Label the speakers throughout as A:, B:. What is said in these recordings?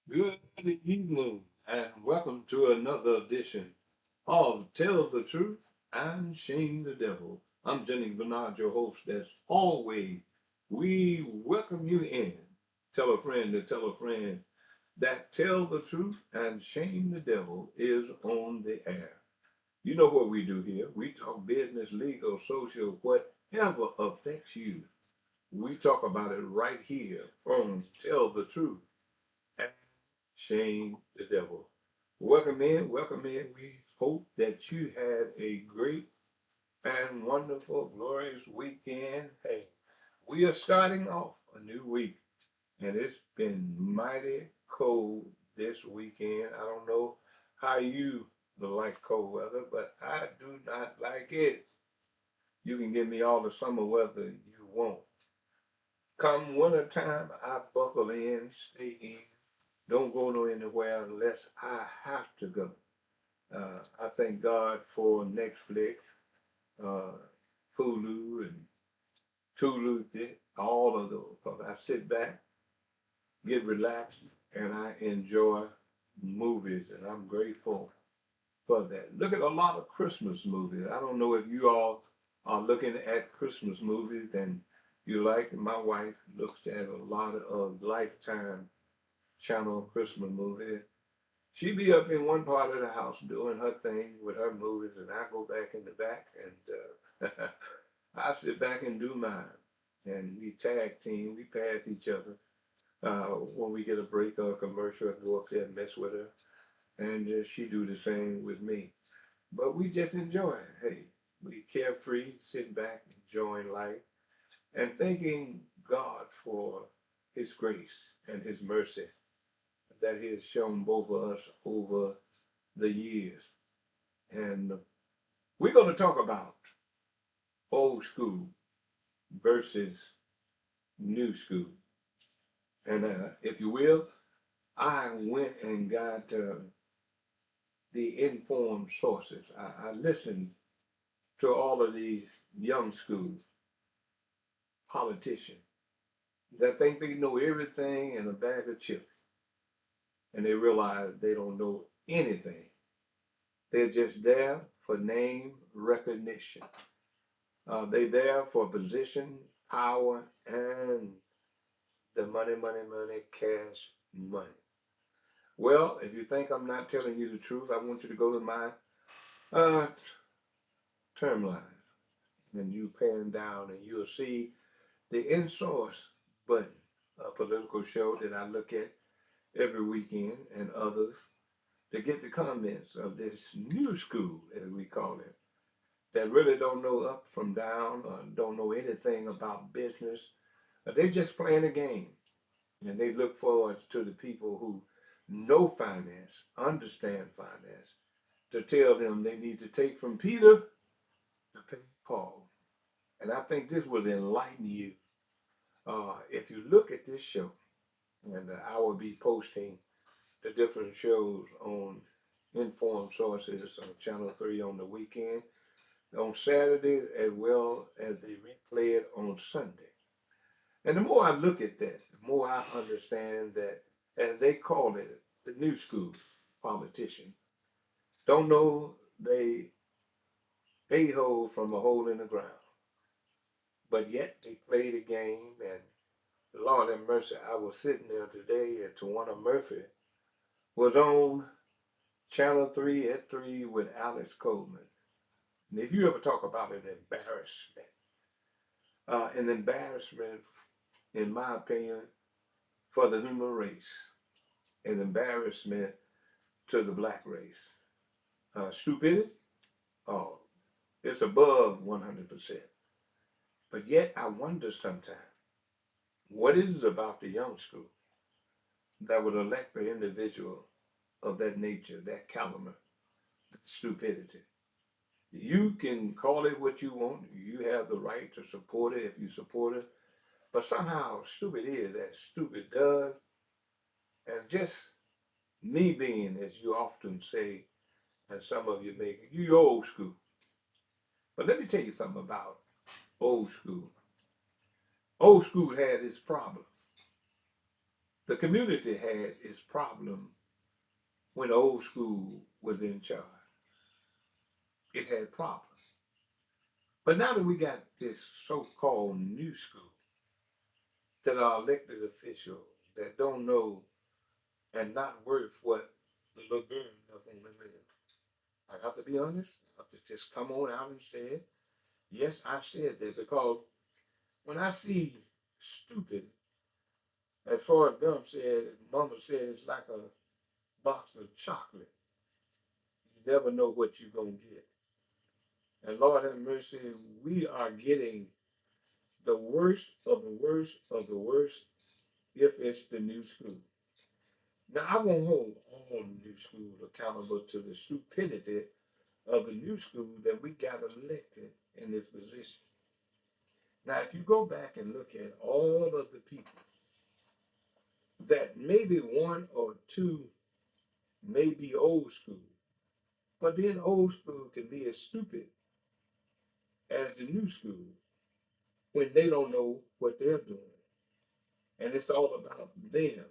A: Good evening, and welcome to another edition of Tell the Truth and Shame the Devil. I'm Jennings Bernard, your host. As always, we welcome you in. Tell a friend to tell a friend that Tell the Truth and Shame the Devil is on the air. You know what we do here. We talk business, legal, social, whatever affects you. We talk about it right here on Tell the Truth and Shame the Devil. Welcome in, welcome in. We hope that you had a great and wonderful, glorious weekend. Hey, we are starting off a new week, and it's been mighty cold this weekend. I don't know how you like cold weather, but I do not like it. You can give me all the summer weather you want. Come winter time, I buckle in, stay in, don't go no anywhere unless I have to go. I thank God for Netflix, uh, Hulu, and Tulu, all of those. Because I sit back, get relaxed, and I enjoy movies, and I'm grateful for that. Look at a lot of Christmas movies. I don't know if you all are looking at Christmas movies and you like. My wife looks at a lot of Lifetime channel Christmas movies. She be up in one part of the house doing her thing with her movies, and I go back in the back and I sit back and do mine. And we tag team, we pass each other. When we get a break or a commercial, I go up there and mess with her, and she do the same with me. But we just enjoy it. Hey, we carefree, sitting back, enjoying life, and thanking God for His grace and His mercy that He has shown both of us over the years. And we're going to talk about old school versus new school. And if you will, I went and got the informed sources. I listened to all of these young school politicians that think they know everything in a bag of chips, and they realize they don't know anything. They're just there for name recognition. They're there for position, power, and the money, money, money, cash money. Well, if you think I'm not telling you the truth, I want you to go to my uh, term line and you pan down and you'll see the in source button, a political show that I look at every weekend and others to get the comments of this new school, as we call it, that really don't know up from down or don't know anything about business. They're just playing a game. And they look forward to the people who know finance, understand finance, to tell them they need to take from Peter to pay Paul. And I think this will enlighten you if you look at this show. And I will be posting the different shows on Informed Sources on Channel 3 on the weekend, on Saturdays, as well as they replay it on Sunday. And the more I look at that, the more I understand that, as they call it, the new school politician don't know they a-hole from a hole in the ground. But yet they play the game, and Lord have mercy, I was sitting there today and Tawana Murphy was on Channel 3 at 3 with Alex Coleman. And if you ever talk about an embarrassment, in my opinion, for the human race, an embarrassment to the black race. Stupidity? Oh, it's above 100%. But yet I wonder sometimes, what is it about the young school that would elect an individual of that nature, that caliber, that stupidity? You can call it what you want. You have the right to support it if you support it. But somehow stupid is as stupid does. And just me being, as you often say, and some of you make it, you old school. But let me tell you something about old school. Old school had its problem. The community had its problem when the old school was in charge. It had problems. But now that we got this so-called new school that are elected officials that don't know and not worth what the little girl does on the live. I have to be honest. I have to just come on out and say it. Yes, I said that because when I see stupid, as far as Gump said, Mama said it's like a box of chocolate. You never know what you're gonna get. And Lord have mercy, we are getting the worst of the worst of the worst if it's the new school. Now I won't hold all new schools accountable to the stupidity of the new school that we got elected in this position. Now, if you go back and look at all of the people that maybe one or two may be old school, but then old school can be as stupid as the new school when they don't know what they're doing. And it's all about them.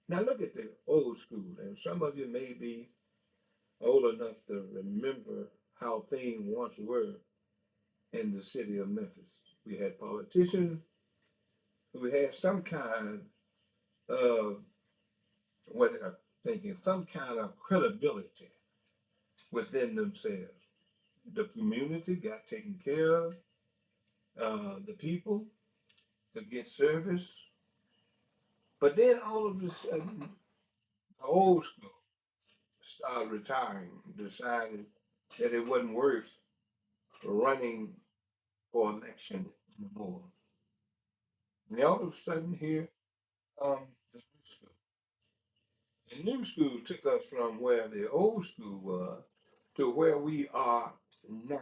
A: Now, look at the old school, and some of you may be old enough to remember how things once were in the city of Memphis. We had politicians who had some kind of what I'm thinking, some kind of credibility within themselves. The community got taken care of. The people could get service. But then all of a sudden, the old school started retiring, decided that it wasn't worth running for election anymore. And all of a sudden, here comes the new school. The new school took us from where the old school was to where we are now.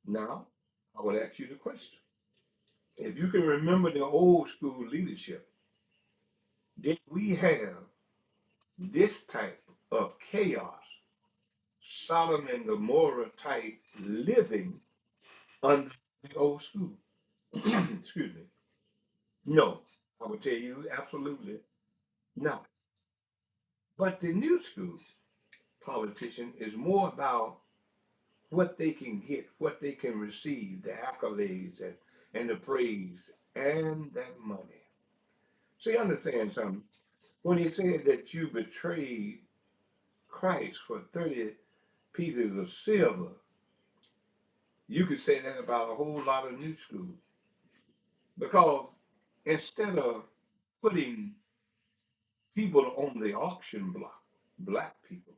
A: Now, I would ask you the question. If you can remember the old school leadership, did we have this type of chaos, Sodom and Gomorrah type living under the old school? Excuse me. No, I would tell you absolutely not. But the new school politician is more about what they can get, what they can receive, the accolades and the praise and that money. See, understand something. When he said that you betrayed Christ for 30 pieces of silver, you could say that about a whole lot of new school. Because instead of putting people on the auction block, black people,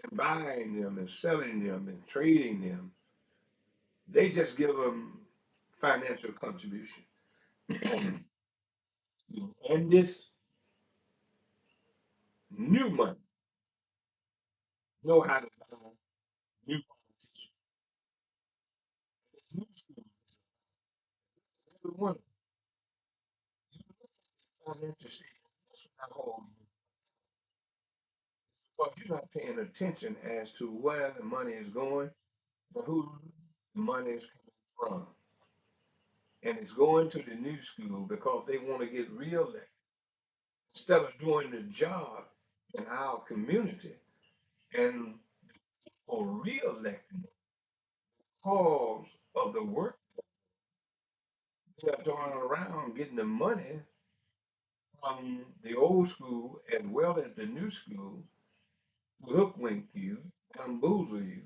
A: and buying them and selling them and trading them, they just give them financial contribution. And this new money know how to buy new politicians. This new school, everyone, you look at the financial statement, that's not all because you're not paying attention as to where the money is going and who the money is coming from. And it's going to the new school because they want to get reelected instead of doing the job in our community and for reelecting because of the work they're doing around getting the money from the old school as well as the new school to hoodwink you, bamboozle you,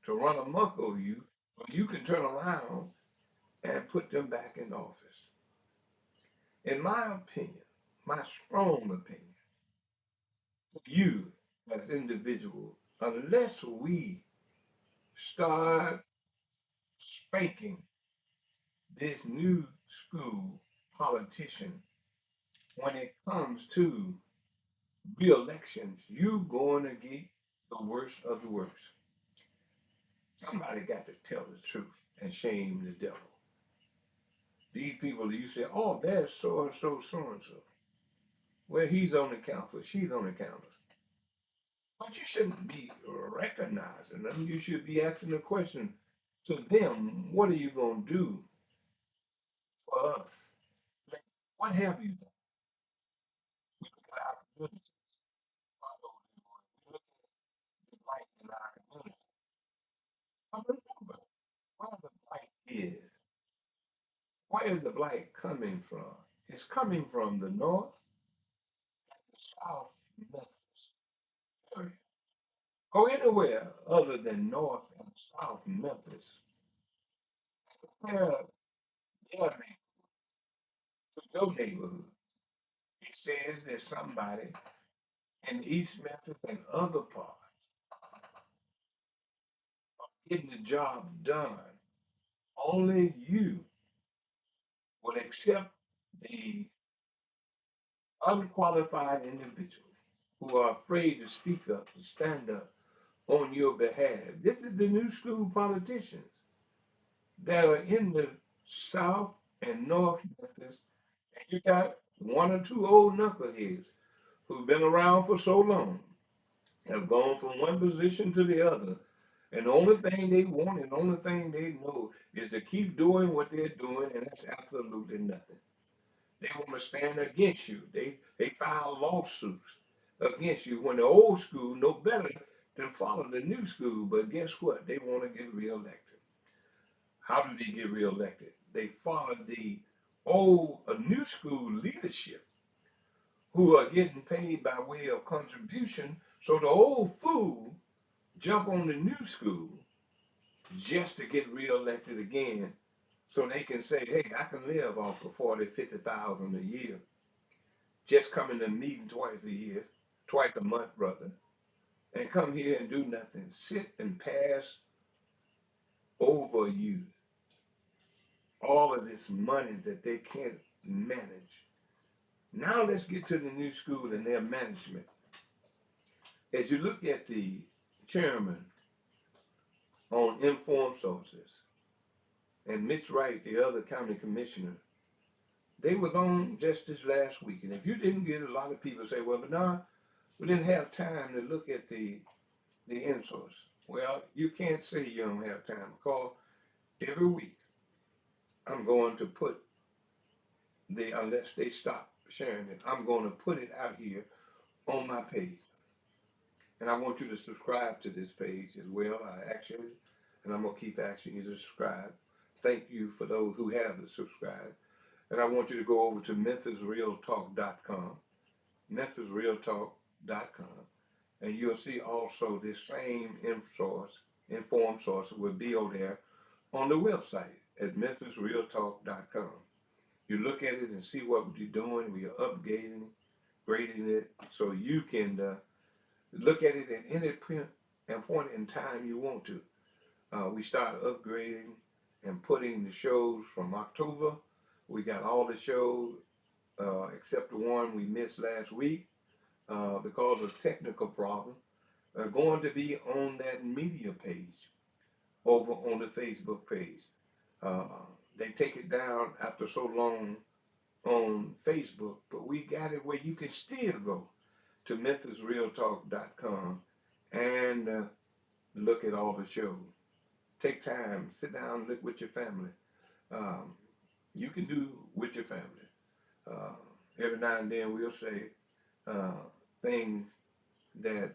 A: to run amok over you, so you can turn around and put them back in office. In my opinion, my strong opinion, you as individuals, unless we start spanking this new school politician when it comes to re-elections, you going to get the worst of the worst. Somebody got to tell the truth and shame the devil. These people that you say, oh, there's so and so, so and so. Well, he's on the council, she's on the council. But you shouldn't be recognizing them. You should be asking the question to them, what are you going to do for us? What have you done? We look at our communities. Follow the Lord. We look at the light in our community. But remember, where the light is, where is the light coming from? It's coming from the north and the south Memphis area. Go anywhere other than north and south Memphis. Compare their neighborhood to your neighborhood. It says there's somebody in East Memphis and other parts getting the job done. Only you will accept the unqualified individual who are afraid to speak up, to stand up on your behalf. This is the new school politicians that are in the South and North Memphis, and you got one or two old knuckleheads who've been around for so long, have gone from one position to the other, and the only thing they want and the only thing they know is to keep doing what they're doing, and that's absolutely nothing. They want to stand against you. They file lawsuits against you when the old school know better than follow the new school. But guess what? They want to get reelected. How do they get reelected? They follow the old new school leadership who are getting paid by way of contribution. So the old fool jump on the new school just to get reelected again so they can say, hey, I can live off of 40, 50,000 a year just coming to meeting twice a year, twice a month, brother, and come here and do nothing. Sit and pass over you all of this money that they can't manage. Now let's get to the new school and their management. As you look at the chairman on informed sources and Mitch Wright, the other county commissioner, they was on just this last week. And if you didn't get, a lot of people say, well, but nah, we didn't have time to look at the end source. Well, you can't say you don't have time because every week I'm going to put unless they stop sharing it, I'm going to put it out here on my page. And I want you to subscribe to this page as well. I actually, and I'm going to keep asking you to subscribe. Thank you for those who have subscribed. And I want you to go over to memphisrealtalk.com, memphisrealtalk.com, and you'll see also this same informed source will be over there on the website at memphisrealtalk.com. You look at it and see what we're doing. We are upgrading, grading it, so you can look at it at any point in time you want to. We start upgrading and putting the shows from October. We got all the shows except the one we missed last week because of technical problem. Are going to be on that media page over on the Facebook page. Uh, they take it down after so long on Facebook, but we got it where you can still go to memphisrealtalk.com and look at all the shows. Take time, sit down, look with your family. Um, you can do with your family. Uh, every now and then we'll say uh, things that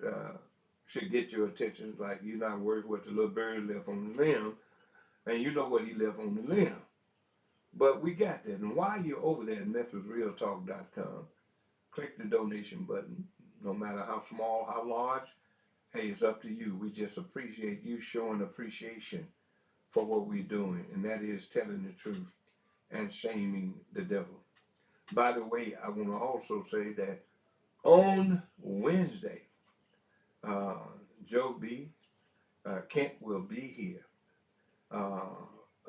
A: should get your attention, like you're not worried what the little bird left on the limb, and you know what he left on the limb. But we got that. And while you're over there at memphisrealtalk.com, click the donation button, no matter how small, how large. Hey, it's up to you. We just appreciate you showing appreciation for what we're doing, and that is telling the truth and shaming the devil. By the way, I want to also say that on Wednesday, uh, Joe B. Kent will be here. Uh,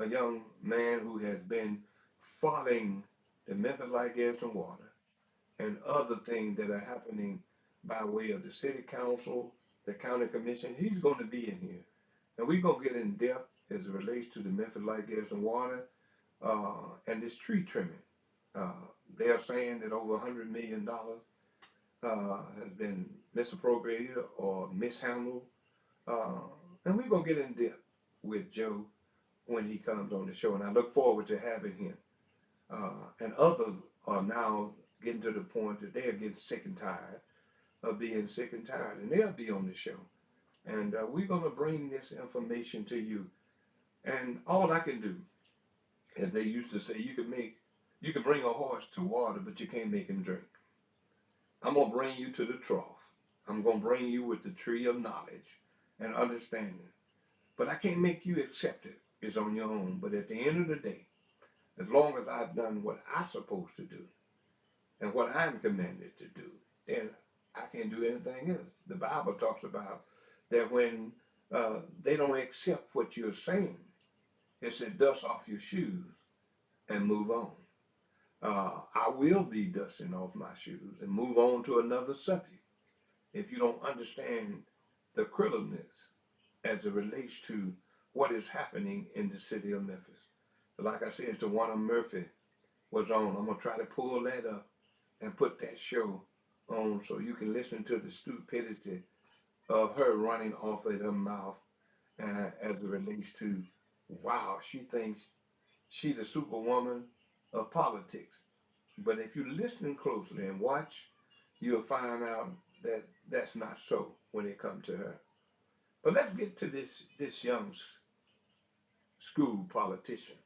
A: a young man who has been following the Memphis Light, Gas, and Water and other things that are happening by way of the city council, the county commission. He's going to be in here. And we're going to get in depth as it relates to the Memphis Light, Gas, and Water and this tree trimming. Uh, they are saying that over $100 million has been misappropriated or mishandled. Uh, and we're going to get in depth with Joe when he comes on the show. And I look forward to having him and others are now getting to the point that they're getting sick and tired of being sick and tired, and they'll be on the show. And we're going to bring this information to you. And all I can do, as they used to say, you can bring a horse to water, but you can't make him drink. I'm going to bring you to the trough. I'm going to bring you with the tree of knowledge and understanding. But I can't make you accept it. It's on your own. But at the end of the day, as long as I've done what I'm supposed to do and what I'm commanded to do, then I can't do anything else. The Bible talks about that when they don't accept what you're saying, it said, dust off your shoes and move on. I will be dusting off my shoes and move on to another subject if you don't understand the criticalness as it relates to what is happening in the city of Memphis. Like I said, Tawana Murphy was on. I'm gonna try to pull that up and put that show on so you can listen to the stupidity of her running off at her mouth as it relates to, wow, she thinks she's a superwoman of politics. But if you listen closely and watch, you'll find out that that's not so when it comes to her. But let's get to this young school politician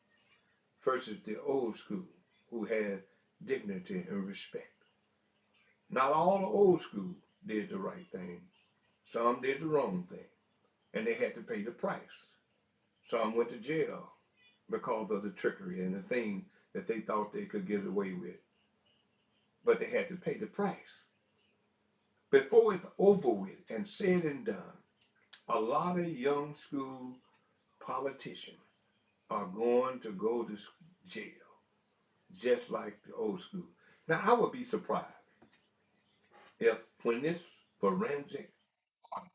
A: versus the old school who had dignity and respect. Not all the old school did the right thing. Some did the wrong thing, and they had to pay the price. Some went to jail because of the trickery and the thing that they thought they could get away with, but they had to pay the price. Before it's over with and said and done, a lot of young school politicians are going to go to jail, just like the old school. Now, I would be surprised if when this forensic audit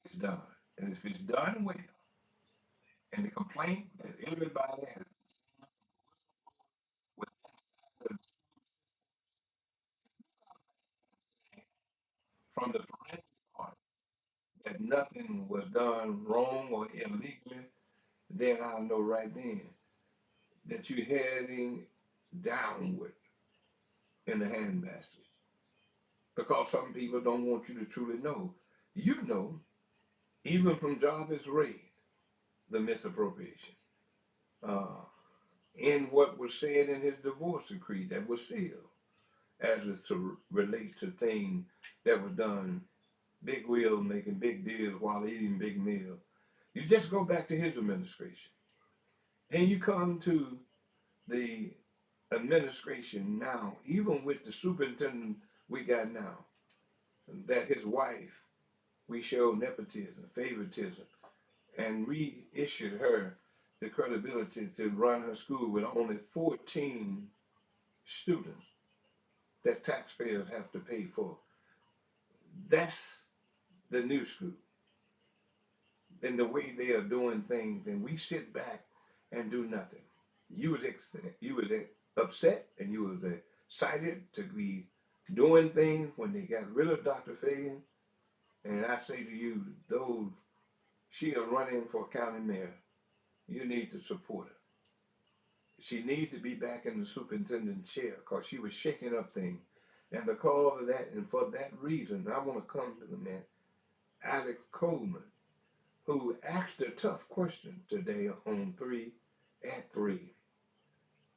A: is done, and if it's done well, and the complaint that everybody has with from the forensic audit that nothing was done wrong or illegally, then I'll know right then that you're heading downward in the handbasket. Because some people don't want you to truly know. You know, even from Jarvis Ray, the misappropriation. Uh, in what was said in his divorce decree that was sealed, as it to relates to things that was done, big wheels making big deals while eating big meals. You just go back to his administration, and you come to the administration now, even with the superintendent we got now, that his wife, we showed nepotism, favoritism, and reissued her the credibility to run her school with only 14 students that taxpayers have to pay for. That's the new school and the way they are doing things, and we sit back and do nothing. You was upset and you was excited to be doing things when they got rid of Dr. Fagan. And I say to you, those she is running for county mayor, you need to support her. She needs to be back in the superintendent chair because she was shaking up things. And because of that, and for that reason, I want to compliment Alex Coleman, who asked a tough question today on 3 at 3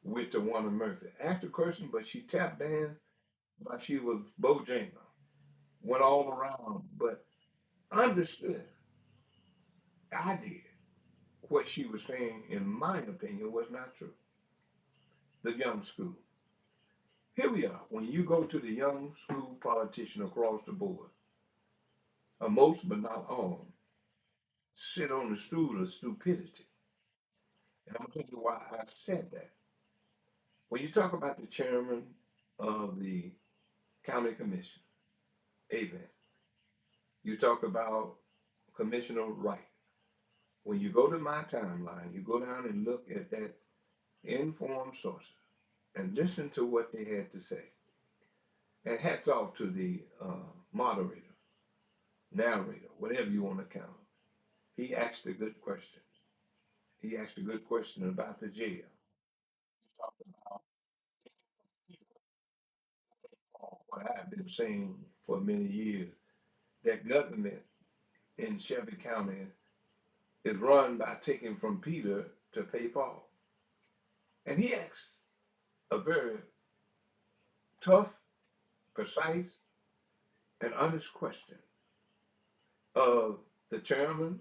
A: with Tawana Murphy. Asked a question, but she tapped in like she was Bojangles, went all around, but understood. I did. What she was saying, in my opinion, was not true. The young school. Here we are. When you go to the young school politician across the board, most but not all sit on the stool of stupidity. And I'm going to tell you why I said that. When you talk about the chairman of the county commission, Aben, you talk about Commissioner Wright. When you go to my timeline, you go down and look at that informed sources and listen to what they had to say. And hats off to the moderator, narrator, whatever you want to count. He asked a good question. He asked a good question about the jail. He talked about I've been saying for many years that government in Shelby County is run by taking from Peter to pay Paul. And he asks a very tough, precise, and honest question of the chairman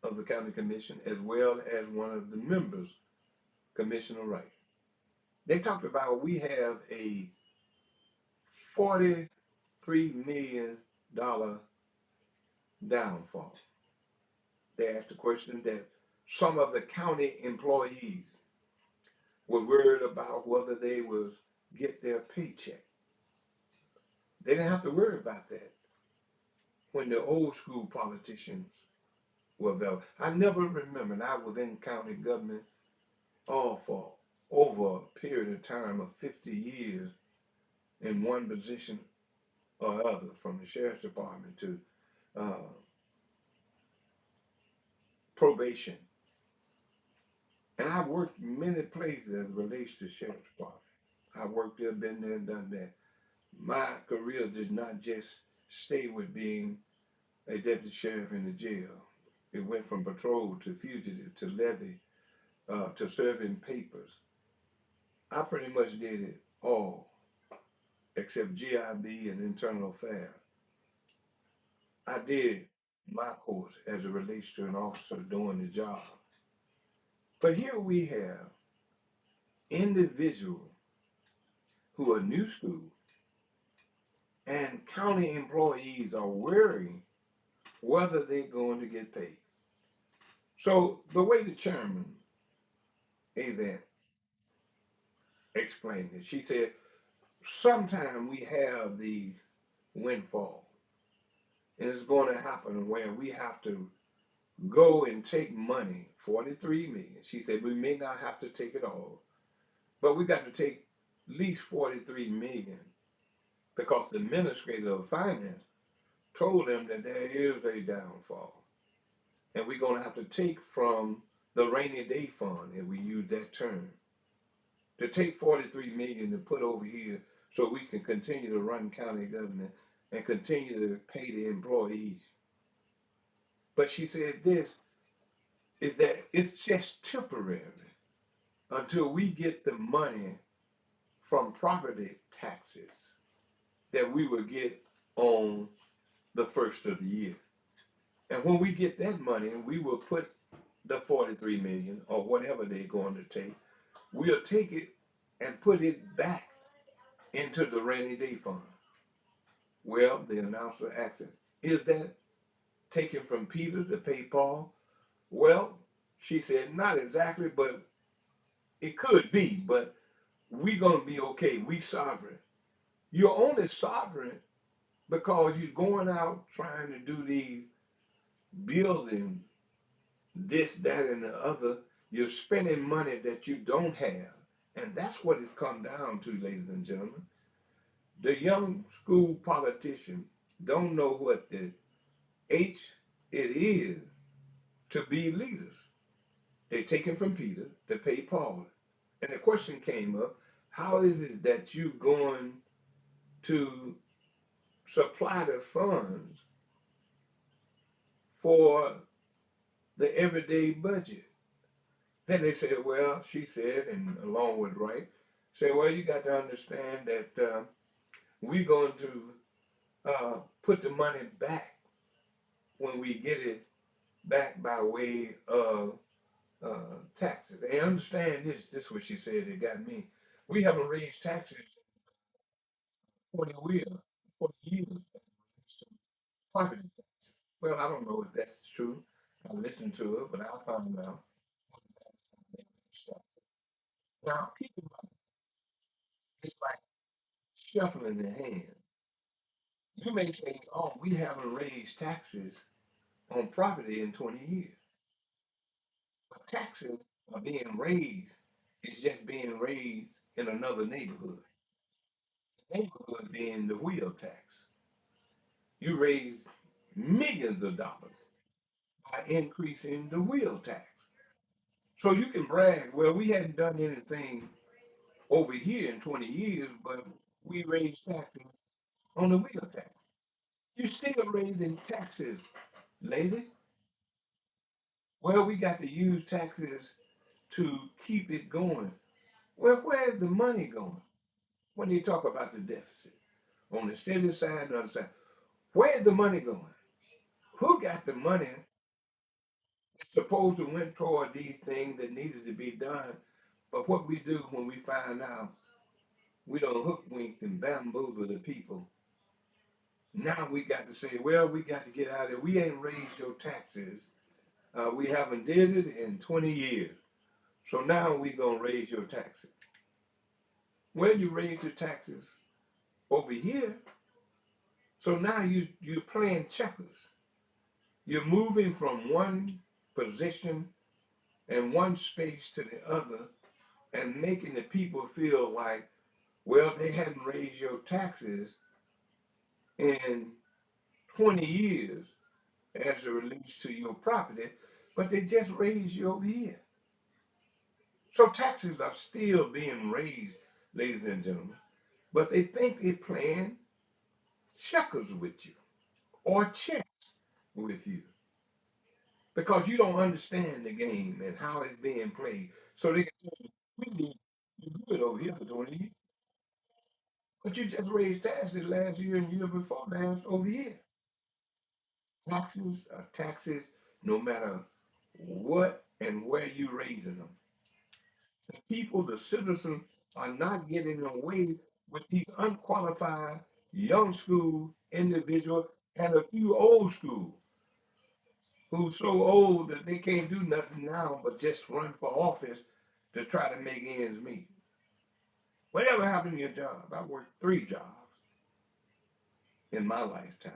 A: of the county commission as well as one of the members, Commissioner Wright. They talked about we have a $43 million downfall. They asked the question that some of the county employees were worried about whether they was get their paycheck. They didn't have to worry about that when the old school politicians were there. I never remembered I was in county government all for over a period of time of 50 years in one position or other, from the sheriff's department to uh, probation. And I've worked many places as it relates to sheriff's department. I worked there, been there, done that. My career did not just stay with being a deputy sheriff in the jail. It went from patrol to fugitive to levy to serving papers. I pretty much did it all except GIB and internal affairs. I did my course as it relates to an officer doing the job. But here we have individuals who are new school and county employees are worrying whether they're going to get paid. So the way the chairman, Avant, explained it, she said, sometime we have these windfalls, and it's going to happen where we have to go and take money, 43 million. She said we may not have to take it all, but we got to take at least 43 million because the administrator of finance told them that there is a downfall. And we're going to have to take from the rainy day fund, if we use that term, to take 43 million to put over here so we can continue to run county government and continue to pay the employees. But she said this is that it's just temporary until we get the money from property taxes that we will get on the first of the year. And when we get that money, we will put the 43 million or whatever they're going to take, we'll take it and put it back into the rainy day fund. Well, the announcer asked him, is that taken from Peter to pay Paul? Well, she said, not exactly, but it could be, but we're going to be okay. We sovereign. You're only sovereign because you're going out trying to do these building this, that, and the other. You're spending money that you don't have. And that's what it's come down to, ladies and gentlemen. The young school politicians don't know what the H it is to be leaders. They take it from Peter to pay Paul. And the question came up, how is it that you're going to supply the funds for the everyday budget? Then they said, well, she said, and along with Wright, said, well, you got to understand that we're going to put the money back when we get it back by way of taxes. And understand this, this is what she said, it got me. We haven't raised taxes 40 years, 40 years, property tax. Well, I don't know if that's true. I listened to it, but I'll find out. Now, keep in mind, it's like shuffling the hand. You may say, oh, we haven't raised taxes on property in 20 years. But taxes are being raised, it's just being raised in another neighborhood. The neighborhood being the wheel tax. You raise millions of dollars by increasing the wheel tax. So you can brag, well, we hadn't done anything over here in 20 years, but we raised taxes on the wheel tax. You still raising taxes, lady. Well, we got to use taxes to keep it going. Well, where's the money going? When you talk about the deficit on the city side and the other side, where's the money going? Who got the money that's supposed to went toward these things that needed to be done? But what we do when we find out we don't hook, wink, and bamboozle the people. Now we got to say, well, we got to get out of it. We ain't raised your taxes. We haven't did it in 20 years. So now we gonna raise your taxes. Well, you raise your taxes over here. So now you're playing checkers. You're moving from one position and one space to the other and making the people feel like, well, they hadn't raised your taxes in 20 years as it relates to your property, but they just raised you over here. So taxes are still being raised, ladies and gentlemen, but they think they're playing checkers with you or chess with you because you don't understand the game and how it's being played. So they can tell you, we did you good over here for 20 years, but you just raised taxes last year and year before last over here. Taxes are taxes no matter what and where you raising them. The people, the citizens, are not getting away with these unqualified young school individuals and a few old school who's so old that they can't do nothing now but just run for office to try to make ends meet. Whatever happened to your job? I worked 3 jobs in my lifetime.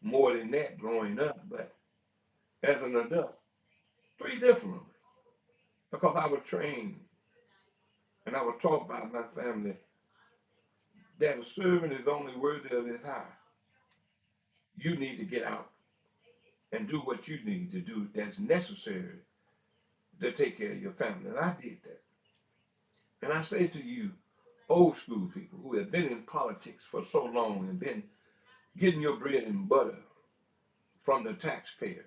A: More than that growing up, but as an adult, 3 different ones. Because I was trained and I was taught by my family that a servant is only worthy of his hire. You need to get out and do what you need to do that's necessary to take care of your family. And I did that. And I say to you, old school people who have been in politics for so long and been getting your bread and butter from the taxpayers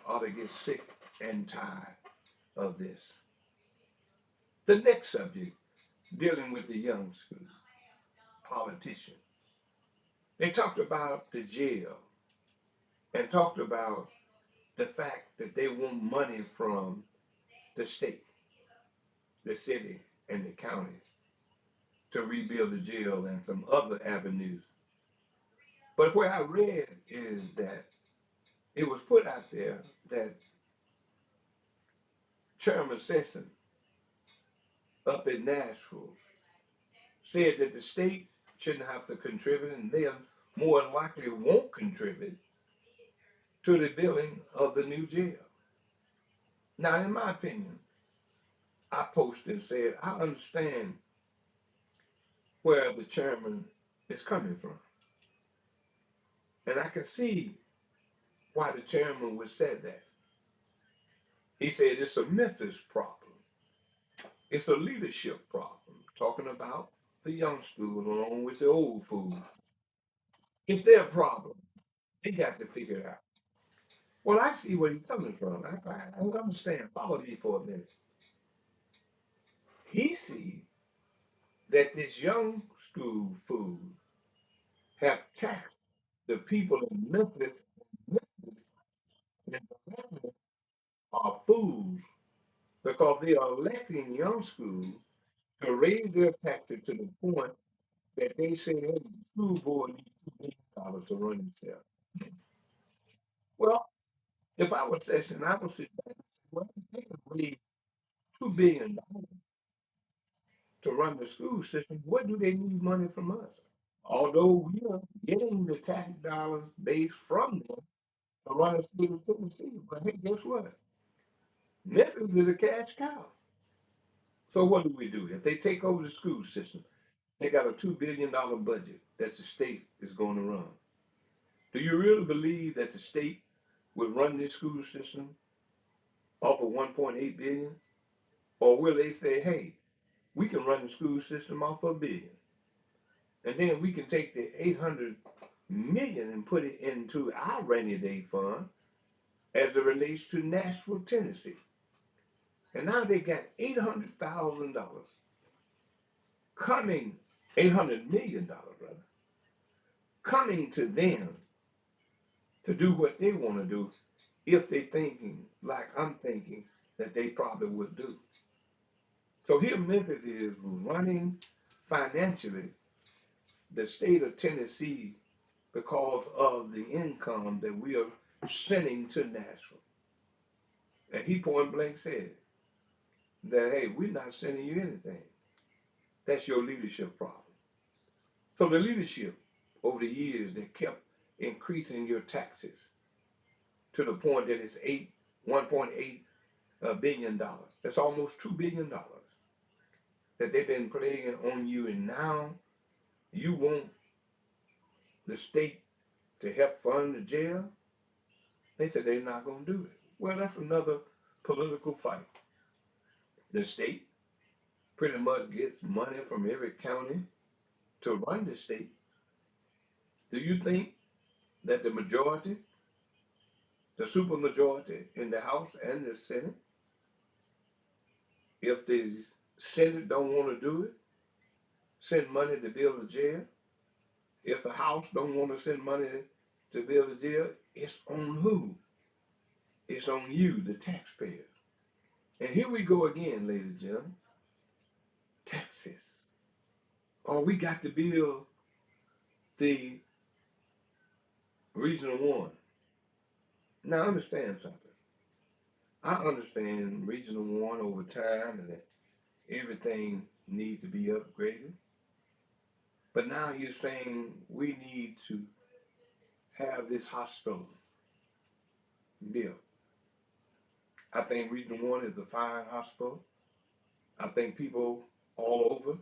A: ought to get sick and tired of this. The next subject, dealing with the young school politician. They talked about the jail and talked about the fact that they want money from the state, the city, and the county to rebuild the jail and some other avenues. But what I read is that it was put out there that Chairman Sessions up in Nashville said that the state shouldn't have to contribute and they more than likely won't contribute to the building of the new jail. Now, in my opinion, I posted and said, I understand where the chairman is coming from. And I can see why the chairman would say that. He said it's a Memphis problem. It's a leadership problem. Talking about the young school along with the old fool. It's their problem. They got to figure it out. Well, I see where he's coming from. I don't understand. Follow me for a minute. He sees that this young school fool have taxed the people in Memphis. Memphis and Memphis are fools because they are electing young schools to raise their taxes to the point that they say, hey, the school board needs $2 million to run itself. Well, if I was Sessions, I would sit back and say, well, if they can raise $2 billion to run the school system, what do they need money from us? Although we are getting the tax dollars based from them to run the state of Tennessee, but hey, guess what? Memphis is a cash cow. So what do we do? If they take over the school system, they got a $2 billion budget that the state is going to run. Do you really believe that the state would run this school system off of 1.8 billion? Or will they say, hey, we can run the school system off of a billion? And then we can take the 800 million and put it into our rainy day fund as it relates to Nashville, Tennessee. And now they got $800,000 coming, $800 million rather, coming to them to do what they want to do if they thinking like I'm thinking that they probably would do. So here Memphis is running financially the state of Tennessee because of the income that we are sending to Nashville. And he point blank said that, hey, we're not sending you anything. That's your leadership problem. So the leadership over the years that kept increasing your taxes to the point that it's 1.8 billion dollars. That's almost $2 billion that they've been playing on you, and now you want the state to help fund the jail. They said they're not going to do it. Well, that's another political fight. The state pretty much gets money from every county to run the state. Do you think that the majority, the supermajority in the House and the Senate, if the Senate don't want to do it, send money to build a jail? If the House don't want to send money to build a jail, it's on who? It's on you, the taxpayer. And here we go again, ladies and gentlemen. Taxes. Oh, we got to build the Regional One. Now understand something. I understand Regional One over time and that everything needs to be upgraded. But now you're saying we need to have this hospital built. I think Regional One is a fine hospital. I think people all over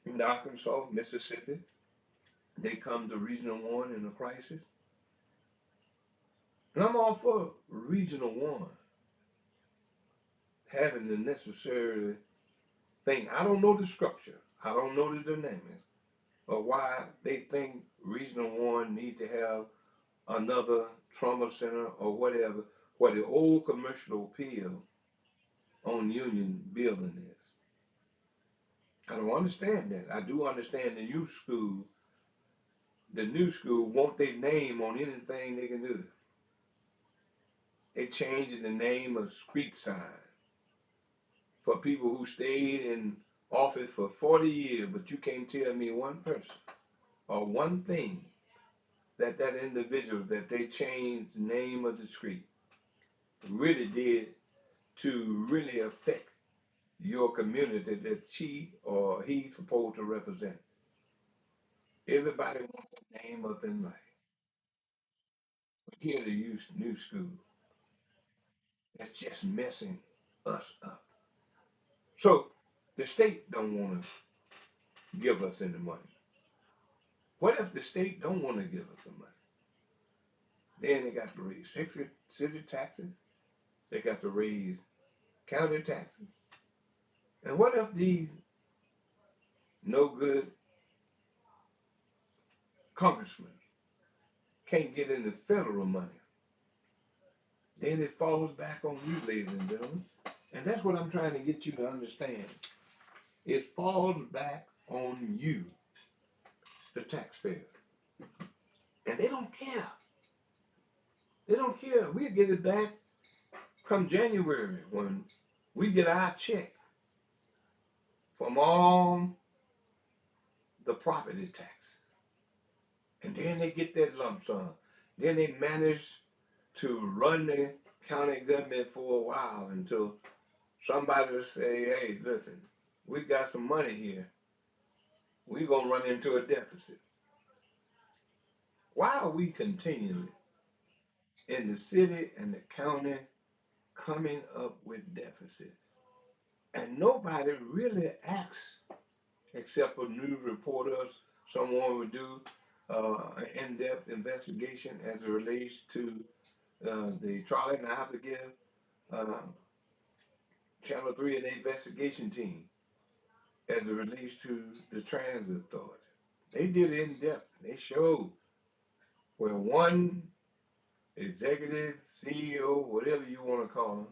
A: in Arkansas, Mississippi, they come to Regional One in a crisis. And I'm all for Regional One having the necessary thing. I don't know the structure. I don't know the dynamics or why they think Regional One need to have another trauma center or whatever, where the old commercial appeal on Union building is. I don't understand that. I do understand the new school want their name on anything they can do. They changing the name of street sign for people who stayed in office for 40 years, but you can't tell me one person or one thing that individual that they changed the name of the street really did to really affect your community that she or he's supposed to represent. Everybody wants their name up in life. But here the new school that's just messing us up. So the state don't want to give us any money. What if the state don't want to give us the money? Then they got to raise city taxes. They got to raise county taxes. And what if these no good congressmen can't get any federal money? Then it falls back on you, ladies and gentlemen. And that's what I'm trying to get you to understand. It falls back on you, the taxpayer. And they don't care. They don't care. We'll get it back come January when we get our check from all the property tax. And then they get that lump sum. Then they manage to run the county government for a while until somebody will say, hey, listen, we got some money here. We're going to run into a deficit. Why are we continually in the city and the county coming up with deficits? And nobody really acts except for news reporters. Someone would do an in-depth investigation as it relates to the Charlie, and I have to give uh, Channel 3 an investigation team. as it relates to the transit authority. They did it in depth. They showed where one executive, CEO, whatever you want to call them,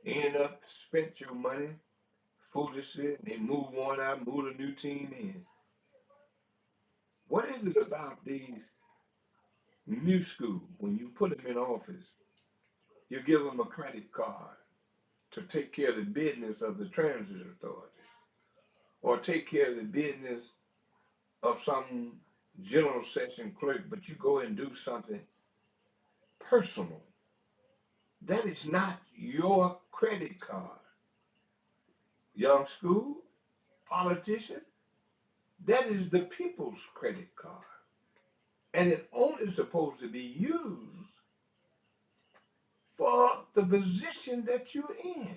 A: end up spent your money foolishly. And they move one out, move a new team in. What is it about these new school when you put them in office? You give them a credit card to take care of the business of the transit authority or take care of the business of some general session clerk, but you go and do something personal. That is not your credit card. Young school, politician, that is the people's credit card. And it only supposed to be used for the position that you're in.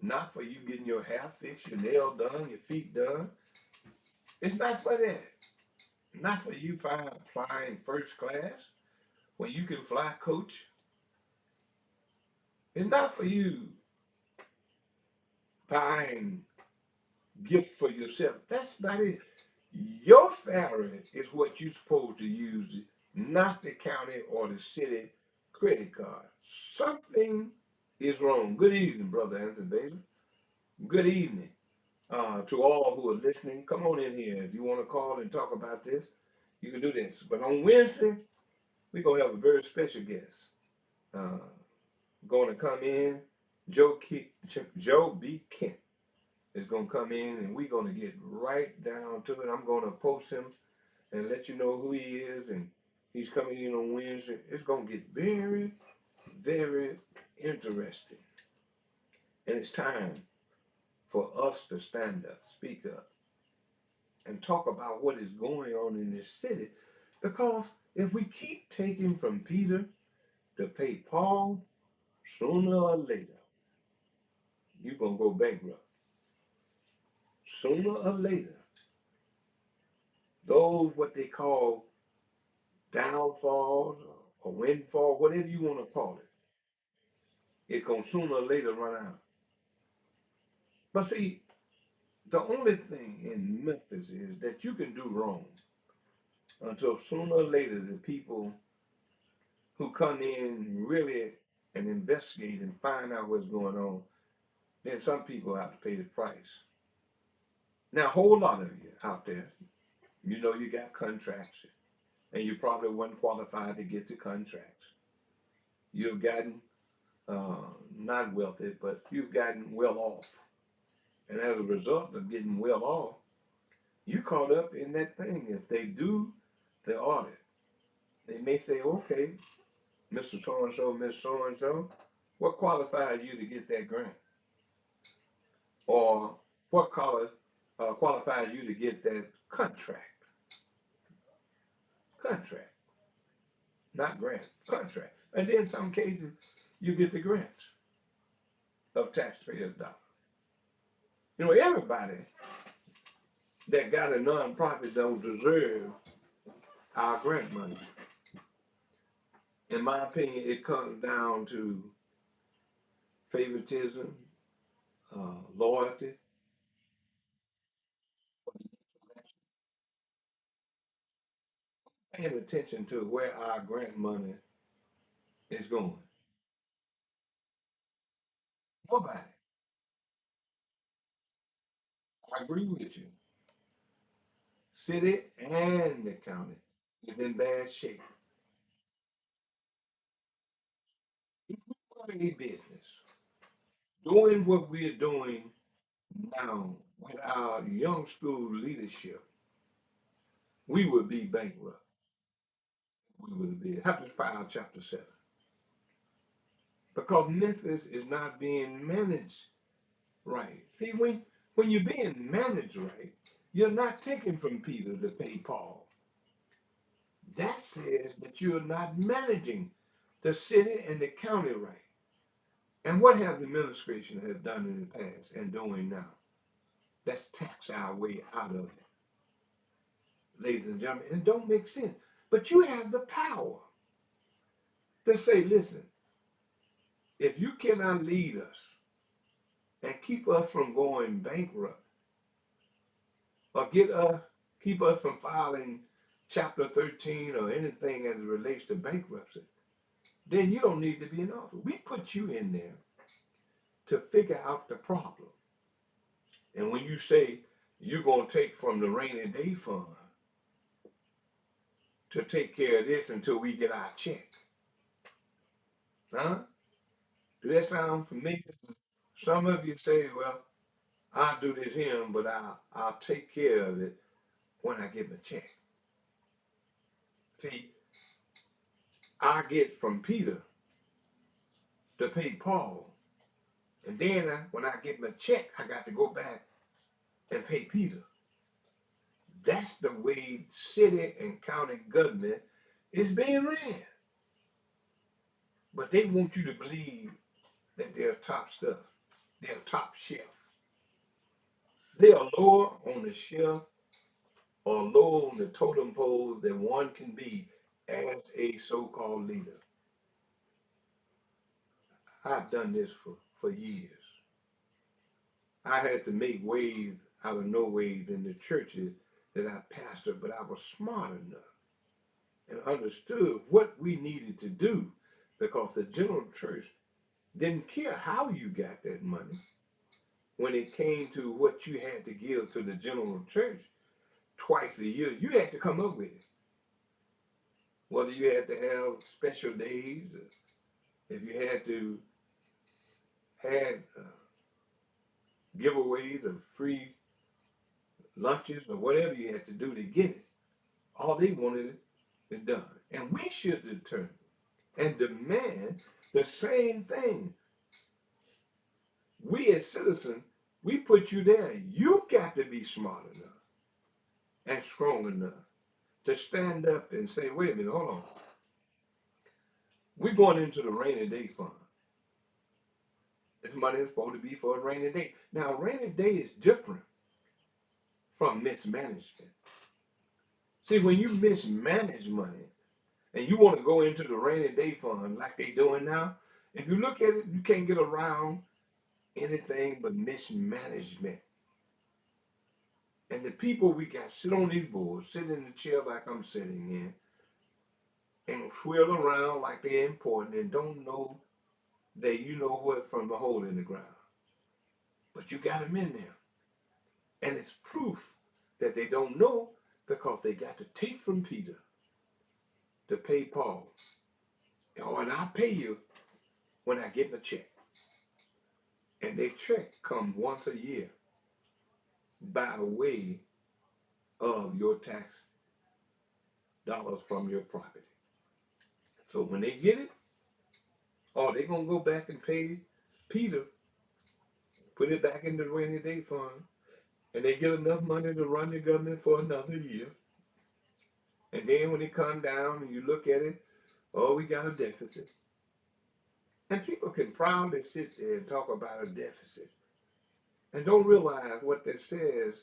A: Not for you getting your hair fixed, your nail done, your feet done. It's not for that. Not for you flying first class when you can fly coach. It's not for you buying gift for yourself. That's not it. Your salary is what you're supposed to use, not the county or the city credit card. Something is wrong. Good evening, Brother Anthony Bailey. Good evening to all who are listening. Come on in here. If you want to call and talk about this, you can do this. But on Wednesday, we're going to have a very special guest. Uh, going to come in, Joe B. Kent is going to come in and we're going to get right down to it. I'm going to post him and let you know who he is, and he's coming in on Wednesday. It's going to get very, very interesting. And it's time for us to stand up, speak up, and talk about what is going on in this city. Because if we keep taking from Peter to pay Paul, sooner or later, you're going to go bankrupt. Sooner or later, those what they call downfalls or windfall, whatever you want to call it, it's going to sooner or later run out. But see, the only thing in Memphis is that you can do wrong until sooner or later the people who come in really and investigate and find out what's going on, then some people have to pay the price. Now, a whole lot of you out there, you know you got contracts, and you probably weren't qualified to get the contracts. You've gotten not wealthy, but you've gotten well off. And as a result of getting well off, you caught up in that thing. If they do the audit, they may say, okay, Mr. So and so, Miss So and so, what qualified you to get that grant? Or what qualified you to get that contract? Contract, not grant, contract. And then in some cases, you get the grants of taxpayers' dollars. You know, everybody that got a nonprofit don't deserve our grant money. In my opinion, it comes down to favoritism, loyalty, paying attention to where our grant money is going. Nobody, I agree with you. City and the county is in bad shape. If we were a business doing what we're doing now with our young school leadership, we would be bankrupt. We would be. Happens 5, chapter 7. Because Memphis is not being managed right. See, when you're being managed right, you're not taking from Peter to pay Paul. That says that you're not managing the city and the county right. And what have the administration have done in the past and doing now? Let's tax our way out of it, ladies and gentlemen. And it don't make sense. But you have the power to say, listen, if you cannot lead us and keep us from going bankrupt, or keep us from filing Chapter 13 or anything as it relates to bankruptcy, then you don't need to be in office. We put you in there to figure out the problem. And when you say you're going to take from the rainy day fund to take care of this until we get our check, huh? Do that sound familiar? Some of you say, well, I'll do this here, but I'll take care of it when I get my check. See, I get from Peter to pay Paul, and then when I get my check, I got to go back and pay Peter. That's the way city and county government is being ran. But they want you to believe that they're top stuff. They're top shelf. They are lower on the shelf or low on the totem pole than one can be as a so-called leader. I've done this for years. I had to make ways out of no ways in the churches that I pastored, but I was smart enough and understood what we needed to do because the general church didn't care how you got that money. When it came to what you had to give to the general church twice a year, you had to come up with it. Whether you had to have special days, if you had to have giveaways of free lunches or whatever you had to do to get it, all they wanted is done. And we should determine and demand the same thing. We as citizens, we put you there. You got to be smart enough and strong enough to stand up and say, wait a minute, hold on. We're going into the rainy day fund. This money is supposed to be for a rainy day. Now, rainy day is different from mismanagement. See, when you mismanage money and you want to go into the rainy day fund like they're doing now, if you look at it, you can't get around anything but mismanagement. And the people we got sit on these boards, sit in the chair like I'm sitting in, and twirl around like they're important and don't know that you know what from the hole in the ground. But you got them in there. And it's proof that they don't know because they got to take from Peter to pay Paul. Oh, and I'll pay you when I get the check. And their check comes once a year by way of your tax dollars from your property. So when they get it, oh, they're going to go back and pay Peter, put it back in the rainy day fund, and they get enough money to run the government for another year. And then when it comes down and you look at it, oh, we got a deficit. And people can proudly sit there and talk about a deficit and don't realize what that says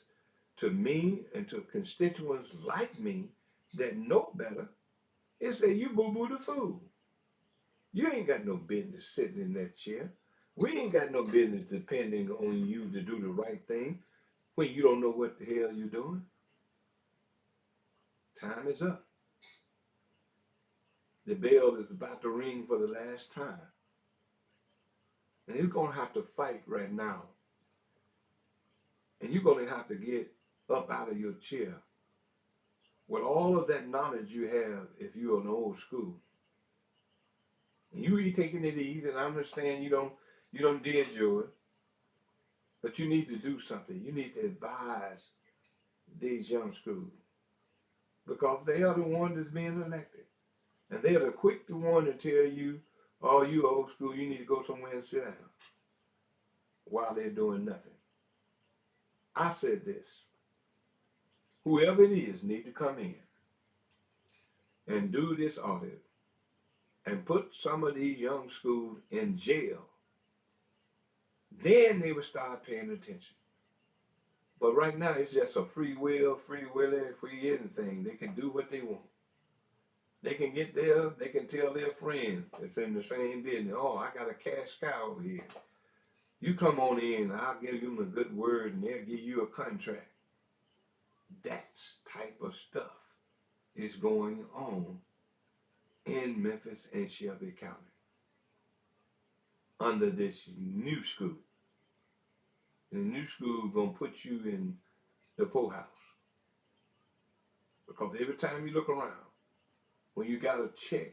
A: to me and to constituents like me that know better is that you boo-boo the fool. You ain't got no business sitting in that chair. We ain't got no business depending on you to do the right thing when you don't know what the hell you're doing. Time is up. The bell is about to ring for the last time. And you're going to have to fight right now. And you're going to have to get up out of your chair with all of that knowledge you have if you're an old school. And you be taking it easy, and I understand you don't did yours, but you need to do something. You need to advise these young schools because they are the ones that's being elected. And they're the quick the one to tell you, oh, you old school, you need to go somewhere and sit down while they're doing nothing. I said this, whoever it is needs to come in and do this audit and put some of these young schools in jail. Then they would start paying attention. But right now, it's just a free will, free willy, free anything. They can do what they want. They can get there, they can tell their friends that's in the same business, oh, I got a cash cow over here. You come on in, I'll give them a good word, and they'll give you a contract. That type of stuff is going on in Memphis and Shelby County under this new school. And the new school gonna put you in the poorhouse because every time you look around, when you got a check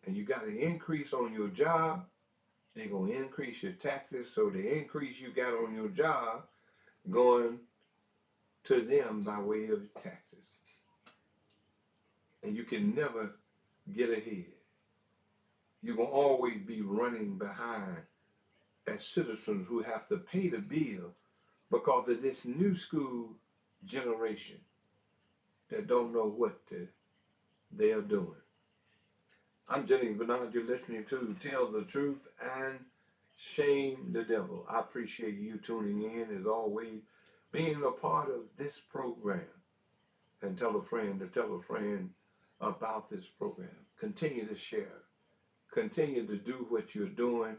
A: and you got an increase on your job, they're gonna increase your taxes. So the increase you got on your job going to them by way of taxes, and you can never get ahead. You're gonna always be running behind as citizens who have to pay the bill because of this new school generation that don't know what they are doing. I'm Jennings Bernard. You're listening to Tell the Truth and Shame the Devil. I appreciate you tuning in as always, being a part of this program. And tell a friend to tell a friend about this program. Continue to share. Continue to do what you're doing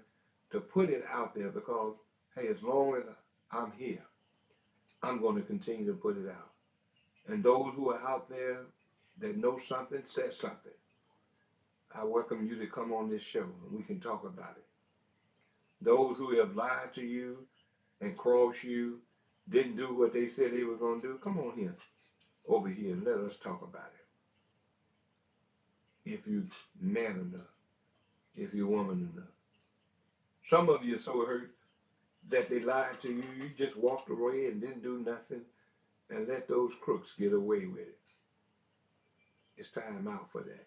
A: to put it out there because, hey, as long as I'm here, I'm going to continue to put it out. And those who are out there that know something, say something. I welcome you to come on this show and we can talk about it. Those who have lied to you and crossed you, didn't do what they said they were going to do, come on here, over here, and let us talk about it. If you're man enough, if you're woman enough. Some of you are so hurt that they lied to you, you just walked away and didn't do nothing and let those crooks get away with it. It's time out for that.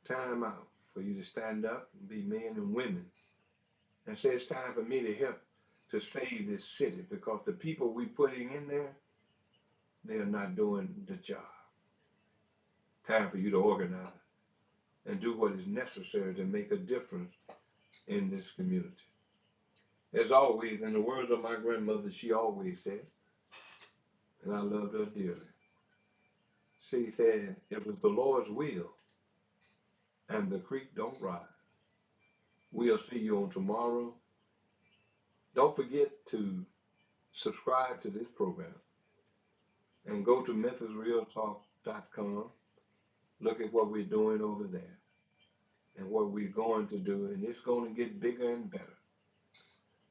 A: Time out for you to stand up and be men and women and say it's time for me to help to save this city because the people we putting in there, they are not doing the job. Time for you to organize and do what is necessary to make a difference in this community. As always, in the words of my grandmother, she always said, and I loved her dearly, she said, it was the Lord's will and the creek don't rise. We'll see you on tomorrow. Don't forget to subscribe to this program and go to MemphisRealTalk.com. Look at what we're doing over there and what we're going to do, and it's going to get bigger and better.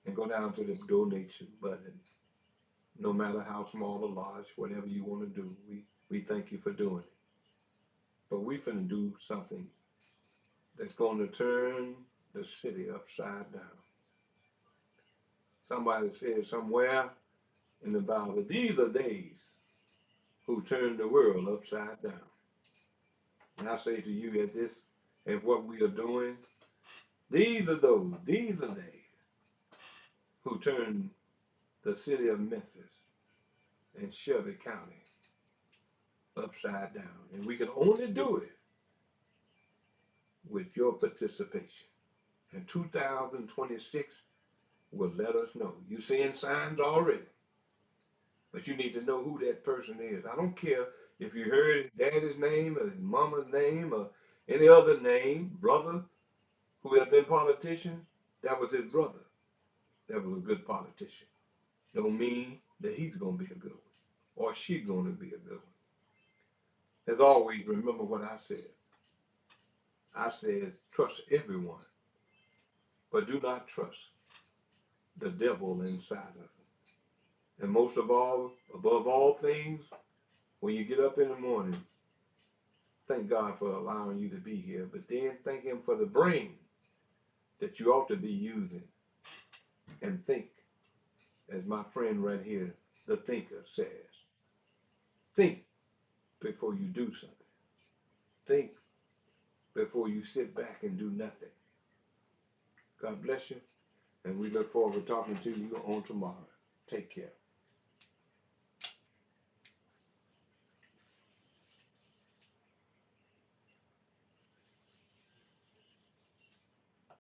A: And go down to the donation button. No matter how small or large, whatever you want to do, we thank you for doing it. But we're finna do something that's going to turn the city upside down. Somebody said somewhere in the Bible, these are days who turn the world upside down. And I say to you at this, and what we are doing, these are days who turn the city of Memphis and Shelby County upside down. And we can only do it with your participation. And 2026 will let us know. You're seeing signs already, but you need to know who that person is. I don't care if you heard his daddy's name or his mama's name or any other name, brother who have been politician, that was his brother. That was a good politician. Don't mean that he's going to be a good one or she's going to be a good one. As always, remember what I said. I said, trust everyone, but do not trust the devil inside of them. And most of all, above all things, when you get up in the morning, thank God for allowing you to be here, but then thank Him for the brain that you ought to be using. And think, as my friend right here, the thinker says, think before you do something. Think before you sit back and do nothing. God bless you, and we look forward to talking to you on tomorrow. Take care.